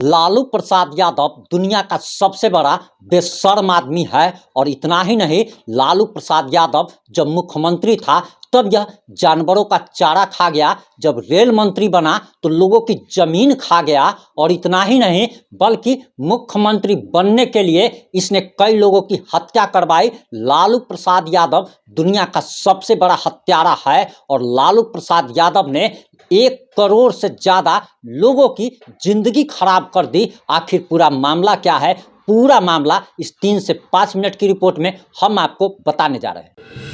लालू प्रसाद यादव दुनिया का सबसे बड़ा बेशर्म आदमी है। और इतना ही नहीं, लालू प्रसाद यादव जब मुख्यमंत्री था तब यह जानवरों का चारा खा गया, जब रेल मंत्री बना तो लोगों की जमीन खा गया। और इतना ही नहीं, बल्कि मुख्यमंत्री बनने के लिए इसने कई लोगों की हत्या करवाई। लालू प्रसाद यादव दुनिया का सबसे बड़ा हत्यारा है और लालू प्रसाद यादव ने 1 करोड़ से ज्यादा लोगों की जिंदगी खराब कर दी। आखिर पूरा मामला क्या है? पूरा मामला इस 3 से 5 मिनट की रिपोर्ट में हम आपको बताने जा रहे हैं।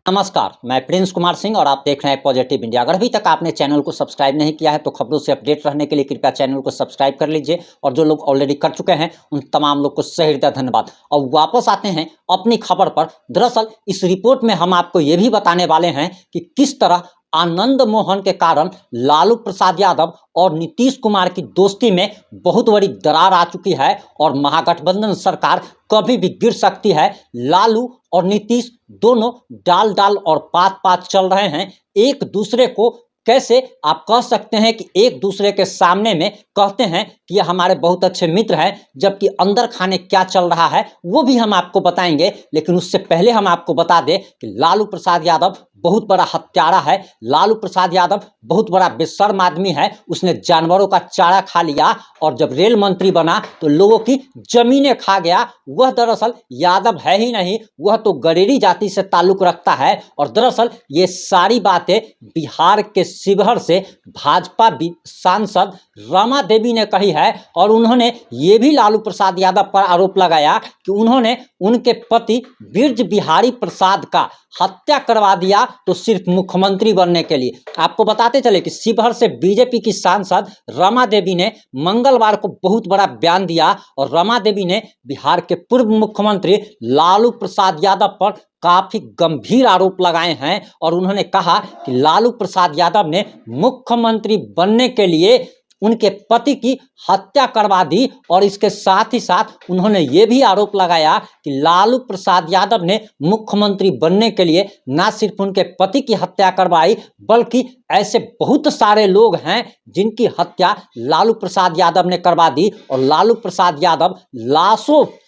नमस्कार, मैं प्रिंस कुमार सिंह और आप देख रहे हैं पॉजिटिव इंडिया। अगर अभी तक आपने चैनल को सब्सक्राइब नहीं किया है तो खबरों से अपडेट रहने के लिए कृपया चैनल को सब्सक्राइब कर लीजिए। और जो लोग ऑलरेडी कर चुके हैं उन तमाम लोग को सही हृदय धन्यवाद। अब वापस आते हैं अपनी खबर पर। दरअसल इस रिपोर्ट में हम आपको ये भी बताने वाले हैं कि किस तरह आनंद मोहन के कारण लालू प्रसाद यादव और नीतीश कुमार की दोस्ती में बहुत बड़ी दरार आ चुकी है और महागठबंधन सरकार कभी भी गिर सकती है। लालू और नीतीश दोनों डाल डाल और पात पात चल रहे हैं। एक दूसरे को कैसे आप कह सकते हैं कि एक दूसरे के सामने में कहते हैं कि ये हमारे बहुत अच्छे मित्र हैं, जबकि अंदर खाने क्या चल रहा है वो भी हम आपको बताएंगे। लेकिन उससे पहले हम आपको बता दें कि लालू प्रसाद यादव बहुत बड़ा हत्यारा है। लालू प्रसाद यादव बहुत बड़ा बेशर्म आदमी है। उसने जानवरों का चारा खा लिया और जब रेल मंत्री बना तो लोगों की जमीनें खा गया। वह दरअसल यादव है ही नहीं, वह तो गडेरी जाति से ताल्लुक रखता है। और दरअसल ये सारी बातें बिहार के शिवहर से भाजपा सांसद रमा देवी ने कही है। और उन्होंने ये भी लालू प्रसाद यादव पर आरोप लगाया कि उन्होंने उनके पति बिरज बिहारी प्रसाद का हत्या करवा दिया तो सिर्फ मुख्यमंत्री बनने के लिए। आपको बताते चले कि शिवहर से बीजेपी की सांसद रमा देवी ने मंगलवार को बहुत बड़ा बयान दिया और रमा देवी ने बिहार के पूर्व मुख्यमंत्री लालू प्रसाद यादव पर काफी गंभीर आरोप लगाए हैं। और उन्होंने कहा कि लालू प्रसाद यादव ने मुख्यमंत्री बनने के लिए उनके पति की हत्या करवा दी। और इसके साथ ही साथ उन्होंने ये भी आरोप लगाया कि लालू प्रसाद यादव ने मुख्यमंत्री बनने के लिए ना सिर्फ उनके पति की हत्या करवाई, बल्कि ऐसे बहुत सारे लोग हैं जिनकी हत्या लालू प्रसाद यादव ने करवा दी। और लालू प्रसाद यादव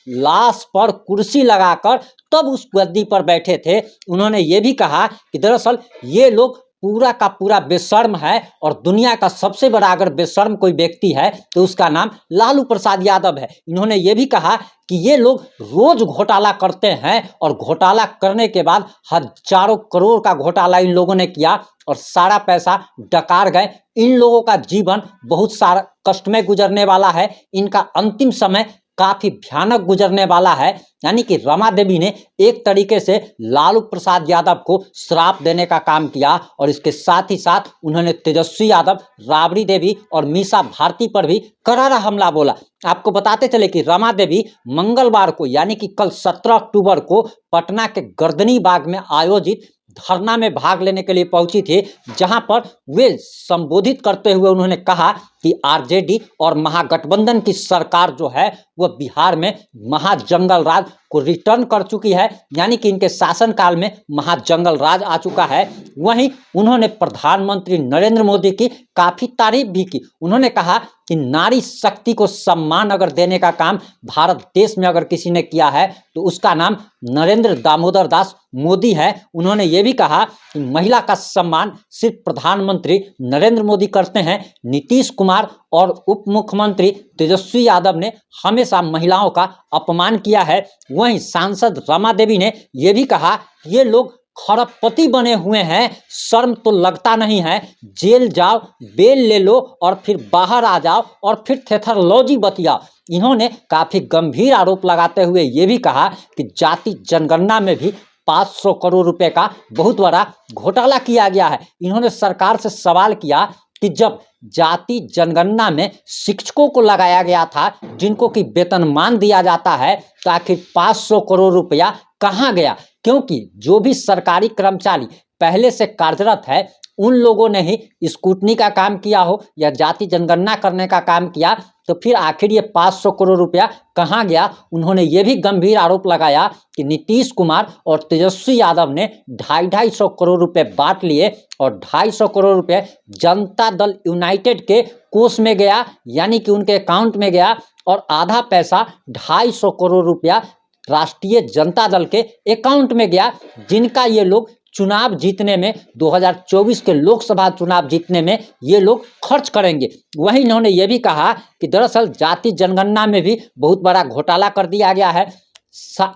लाश पर कुर्सी लगाकर तब उस गद्दी पर बैठे थे। उन्होंने ये भी कहा कि दरअसल ये लोग पूरा का पूरा बेशर्म है और दुनिया का सबसे बड़ा अगर बेशर्म कोई व्यक्ति है तो उसका नाम लालू प्रसाद यादव है। इन्होंने ये भी कहा कि ये लोग रोज घोटाला करते हैं और घोटाला करने के बाद हजारों करोड़ का घोटाला इन लोगों ने किया और सारा पैसा डकार गए। इन लोगों का जीवन बहुत सारा कष्ट में गुजरने वाला है। इनका अंतिम समय काफी भयानक गुजरने वाला है। यानी कि रमा देवी ने एक तरीके से लालू प्रसाद यादव को श्राप देने का काम किया। और इसके साथ ही साथ उन्होंने तेजस्वी यादव, राबड़ी देवी और मीसा भारती पर भी करारा हमला बोला। आपको बताते चले कि रमा देवी मंगलवार को यानी कि कल 17 अक्टूबर को पटना के गर्दनी बाग में आयोजित धरना में भाग लेने के लिए पहुंची थी, जहां पर वे संबोधित करते हुए उन्होंने कहा कि आरजेडी और महागठबंधन की सरकार जो है वह बिहार में महाजंगल राज को रिटर्न कर चुकी है। यानी कि इनके शासनकाल में महाजंगल राज आ चुका है। वहीं उन्होंने प्रधानमंत्री नरेंद्र मोदी की काफी तारीफ भी की। उन्होंने कहा कि नारी शक्ति को सम्मान अगर देने का काम भारत देश में अगर किसी ने किया है तो उसका नाम नरेंद्र दामोदर दास मोदी है। उन्होंने ये भी कहा कि महिला का सम्मान सिर्फ प्रधानमंत्री नरेंद्र मोदी करते हैं। नीतीश कुमार और उप मुख्यमंत्री तेजस्वी यादव ने हमेशा महिलाओं का अपमान किया है। वहीं सांसद रमा देवी ने यह भी कहा ये लोग खरबपति बने हुए हैं, शर्म तो लगता नहीं है। जेल जाओ, बेल ले लो और फिर बाहर आ जाओ और फिर थेथरलॉजी बतियाओ। इन्होंने काफी गंभीर आरोप लगाते हुए ये भी कहा कि जाति जनगणना में भी 500 करोड़ रुपए का बहुत बड़ा घोटाला किया गया है। इन्होंने सरकार से सवाल किया कि जब जाति जनगणना में शिक्षकों को लगाया गया था, जिनको कि वेतनमान दिया जाता है, तो आखिर 500 करोड़ रुपया कहाँ गया? क्योंकि जो भी सरकारी कर्मचारी पहले से कार्यरत है उन लोगों ने ही स्कूटनी का काम किया हो या जाति जनगणना करने का काम किया, तो फिर आखिर ये 500 करोड़ रुपया कहाँ गया? उन्होंने ये भी गंभीर आरोप लगाया कि नीतीश कुमार और तेजस्वी यादव ने 250 करोड़ रुपए बांट लिए और 250 करोड़ रुपए जनता दल यूनाइटेड के कोष में गया, यानी कि उनके अकाउंट में गया, और आधा पैसा 250 करोड़ रुपया राष्ट्रीय जनता दल के अकाउंट में गया, जिनका ये लोग चुनाव जीतने में 2024 के लोकसभा चुनाव जीतने में ये लोग खर्च करेंगे। वहीं इन्होंने ये भी कहा कि दरअसल जाति जनगणना में भी बहुत बड़ा घोटाला कर दिया गया है।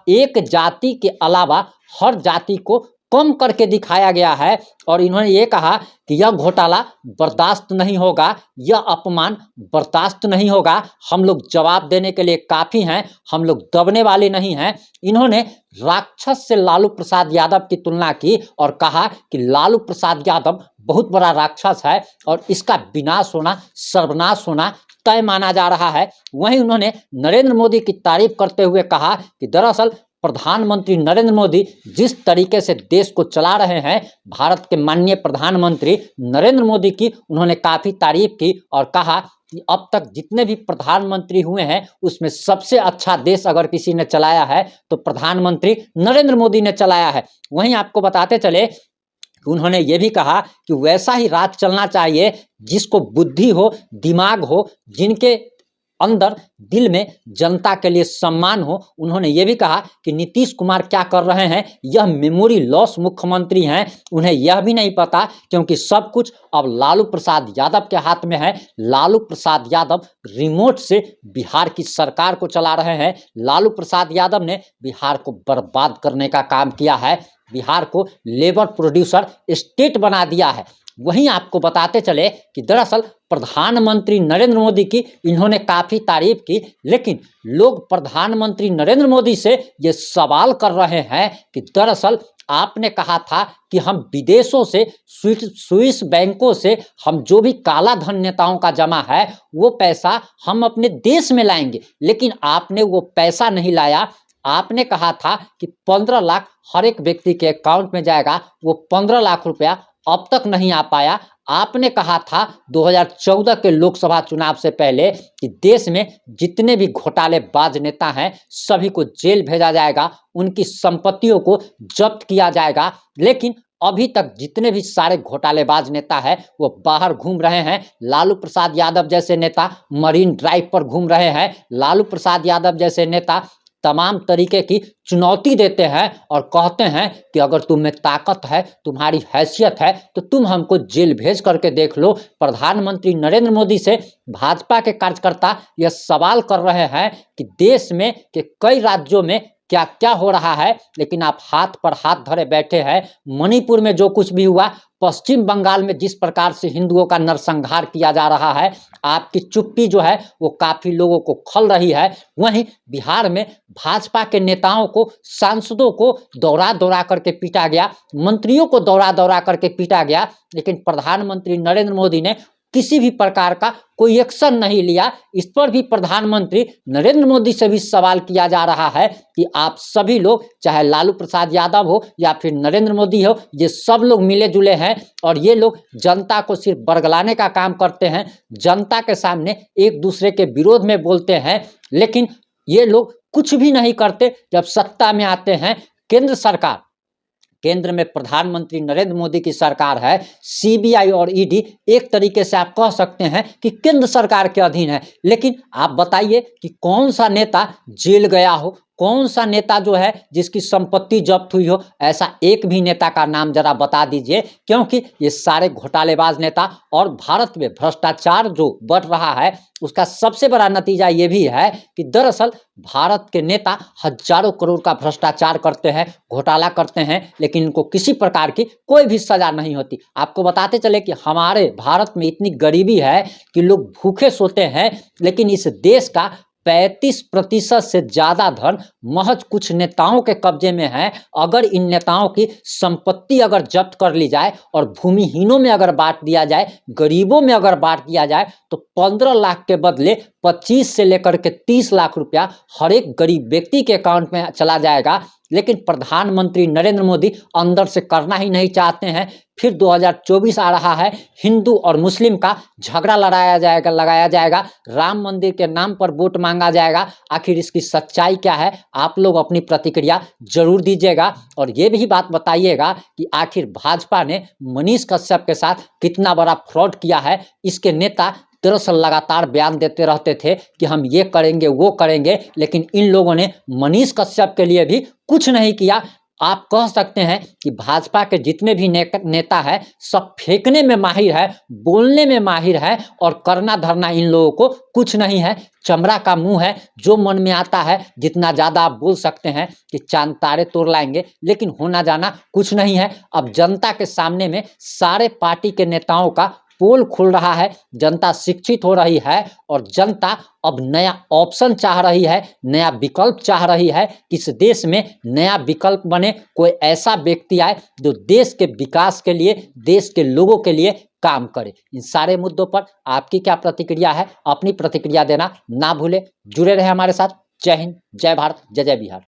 एक जाति के अलावा हर जाति को कम करके दिखाया गया है और इन्होंने ये कहा कि यह घोटाला बर्दाश्त नहीं होगा, यह अपमान बर्दाश्त नहीं होगा। हम लोग जवाब देने के लिए काफ़ी हैं, हम लोग दबने वाले नहीं हैं। इन्होंने राक्षस से लालू प्रसाद यादव की तुलना की और कहा कि लालू प्रसाद यादव बहुत बड़ा राक्षस है और इसका विनाश होना, सर्वनाश होना तय माना जा रहा है। वहीं उन्होंने नरेंद्र मोदी की तारीफ करते हुए कहा कि दरअसल प्रधानमंत्री नरेंद्र मोदी जिस तरीके से देश को चला रहे हैं, भारत के माननीय प्रधानमंत्री नरेंद्र मोदी की उन्होंने काफ़ी तारीफ की और कहा कि अब तक जितने भी प्रधानमंत्री हुए हैं उसमें सबसे अच्छा देश अगर किसी ने चलाया है तो प्रधानमंत्री नरेंद्र मोदी ने चलाया है। वहीं आपको बताते चले, उन्होंने ये भी कहा कि वैसा ही राज चलना चाहिए जिसको बुद्धि हो, दिमाग हो, जिनके अंदर दिल में जनता के लिए सम्मान हो। उन्होंने ये भी कहा कि नीतीश कुमार क्या कर रहे हैं, यह मेमोरी लॉस मुख्यमंत्री हैं, उन्हें यह भी नहीं पता क्योंकि सब कुछ अब लालू प्रसाद यादव के हाथ में है। लालू प्रसाद यादव रिमोट से बिहार की सरकार को चला रहे हैं। लालू प्रसाद यादव ने बिहार को बर्बाद करने का काम किया है, बिहार को लेबर प्रोड्यूसर स्टेट बना दिया है। वहीं आपको बताते चले कि दरअसल प्रधानमंत्री नरेंद्र मोदी की इन्होंने काफ़ी तारीफ की, लेकिन लोग प्रधानमंत्री नरेंद्र मोदी से ये सवाल कर रहे हैं कि दरअसल आपने कहा था कि हम विदेशों से, स्विस बैंकों से हम जो भी काला धन नेताओं का जमा है वो पैसा हम अपने देश में लाएंगे, लेकिन आपने वो पैसा नहीं लाया। आपने कहा था कि 15 लाख हर एक व्यक्ति के अकाउंट में जाएगा, वो 15 लाख रुपया अब तक नहीं आ पाया। आपने कहा था 2014 के लोकसभा चुनाव से पहले कि देश में जितने भी घोटालेबाज नेता हैं सभी को जेल भेजा जाएगा, उनकी संपत्तियों को जब्त किया जाएगा, लेकिन अभी तक जितने भी सारे घोटालेबाज नेता हैं वो बाहर घूम रहे हैं। लालू प्रसाद यादव जैसे नेता मरीन ड्राइव पर घूम रहे हैं। लालू प्रसाद यादव जैसे नेता तमाम तरीके की चुनौती देते हैं और कहते हैं कि अगर तुम में ताकत है, तुम्हारी हैसियत है तो तुम हमको जेल भेज करके देख लो। प्रधानमंत्री नरेंद्र मोदी से भाजपा के कार्यकर्ता यह सवाल कर रहे हैं कि देश में के कई राज्यों में क्या क्या हो रहा है, लेकिन आप हाथ पर हाथ धरे बैठे हैं। मणिपुर में जो कुछ भी हुआ, पश्चिम बंगाल में जिस प्रकार से हिंदुओं का नरसंहार किया जा रहा है, आपकी चुप्पी जो है वो काफ़ी लोगों को खल रही है। वहीं बिहार में भाजपा के नेताओं को, सांसदों को दौड़ा दौड़ा करके पीटा गया, मंत्रियों को दौड़ा दौड़ा करके पीटा गया, लेकिन प्रधानमंत्री नरेंद्र मोदी ने किसी भी प्रकार का कोई एक्शन नहीं लिया। इस पर भी प्रधानमंत्री नरेंद्र मोदी से भी सवाल किया जा रहा है कि आप सभी लोग, चाहे लालू प्रसाद यादव हो या फिर नरेंद्र मोदी हो, ये सब लोग मिले जुले हैं और ये लोग जनता को सिर्फ बरगलाने का काम करते हैं, जनता के सामने एक दूसरे के विरोध में बोलते हैं, लेकिन ये लोग कुछ भी नहीं करते। जब सत्ता में आते हैं, केंद्र में प्रधानमंत्री नरेंद्र मोदी की सरकार है, सीबीआई और ईडी एक तरीके से आप कह सकते हैं कि केंद्र सरकार के अधीन है, लेकिन आप बताइए कि कौन सा नेता जेल गया हो, कौन सा नेता जो है जिसकी संपत्ति जब्त हुई हो, ऐसा एक भी नेता का नाम जरा बता दीजिए, क्योंकि ये सारे घोटालेबाज नेता और भारत में भ्रष्टाचार जो बढ़ रहा है उसका सबसे बड़ा नतीजा ये भी है कि दरअसल भारत के नेता हजारों करोड़ का भ्रष्टाचार करते हैं, घोटाला करते हैं, लेकिन इनको किसी प्रकार की कोई भी सजा नहीं होती। आपको बताते चले कि हमारे भारत में इतनी गरीबी है कि लोग भूखे सोते हैं, लेकिन इस देश का 35% से ज़्यादा धन महज कुछ नेताओं के कब्जे में है। अगर इन नेताओं की संपत्ति अगर जब्त कर ली जाए और भूमिहीनों में अगर बांट दिया जाए, गरीबों में अगर बांट दिया जाए, तो 15 लाख के बदले 25 से लेकर के 30 लाख रुपया हर एक गरीब व्यक्ति के अकाउंट में चला जाएगा। लेकिन प्रधानमंत्री नरेंद्र मोदी अंदर से करना ही नहीं चाहते हैं। फिर 2024 आ रहा है, हिंदू और मुस्लिम का झगड़ा लगाया जाएगा, राम मंदिर के नाम पर वोट मांगा जाएगा। आखिर इसकी सच्चाई क्या है, आप लोग अपनी प्रतिक्रिया जरूर दीजिएगा और ये भी बात बताइएगा कि आखिर भाजपा ने मनीष कश्यप के साथ कितना बड़ा फ्रॉड किया है। इसके नेता दरअसल लगातार बयान देते रहते थे कि हम ये करेंगे वो करेंगे, लेकिन इन लोगों ने मनीष कश्यप के लिए भी कुछ नहीं किया। आप कह सकते हैं कि भाजपा के जितने भी नेता है सब फेंकने में माहिर है, बोलने में माहिर है और करना धरना इन लोगों को कुछ नहीं है। चमड़ा का मुंह है, जो मन में आता है जितना ज़्यादा आप बोल सकते हैं कि चांद तारे तोड़ लाएंगे, लेकिन होना जाना कुछ नहीं है। अब जनता के सामने में सारे पार्टी के नेताओं का पोल खुल रहा है, जनता शिक्षित हो रही है और जनता अब नया ऑप्शन चाह रही है, नया विकल्प चाह रही है कि इस देश में नया विकल्प बने, कोई ऐसा व्यक्ति आए जो देश के विकास के लिए, देश के लोगों के लिए काम करे। इन सारे मुद्दों पर आपकी क्या प्रतिक्रिया है, अपनी प्रतिक्रिया देना ना भूले। जुड़े रहे हमारे साथ। जय हिंद, जय भारत, जय जय बिहार।